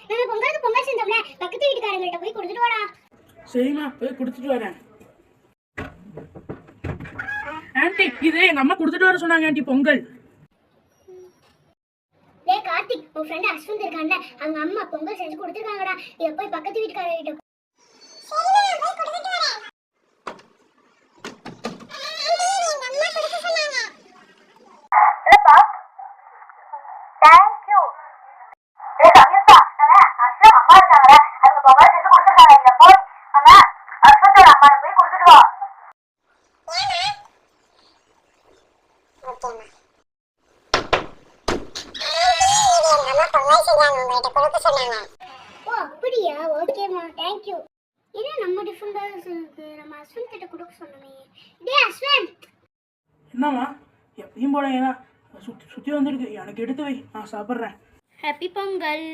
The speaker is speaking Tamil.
நம்ம பொங்கலுக்கு பொங்கல் செஞ்சோம்ல, பக்கத்து வீட்டுக்காரங்கள்ட்ட போய் கொடுத்துட்டு வாடா. சரிம்மா, போய் கொடுத்துட்டு வரேன். ஆண்டி, இது எங்க அம்மா கொடுத்துட்டு வர சொன்னாங்க ஆண்டி, பொங்கல். டேய் கார்த்திக், உன் ஃப்ரெண்ட் அஸ்வந்த் இருக்கான்ல, அவங்க அம்மா பொங்கல் செஞ்சு கொடுத்துருக்காங்கடா. இத போய் பக்கத்து வீட்டுக்காரர்கிட்ட. சரிமா, போய் கொடுத்துட்டு வரேன். ஆண்டி, எங்க அம்மா கொடுக்க சொன்னாங்க. இல்லப்பா, தேங்க் யூ. ஏ சமீபா, அஸ்வந்த் அம்மா இருக்காங்கடா, அவங்க பொங்கல் செஞ்சு கொடுத்துருக்காங்க. இங்க போய் அம்மா அஸ்வந்தோட அம்மா போய் கொடுத்துட்டு வா. ஓகேமா. ஓ அப்படியா, ஓகேமா, தேங்க் யூ. என்ன நம்ம டிஃபரெண்டா இருக்கு, நம்ம அஸ்வந்த் கிட்ட கொடுக்க சொன்னோமே. டேய் அஸ்வந்த். என்னம்மா, எப்பயும் போல ஏன்னா சுத்தி வந்துருக்கு, எனக்கு எடுத்து வை, நான் சாப்பிட்றேன். ஹாப்பி பொங்கல்.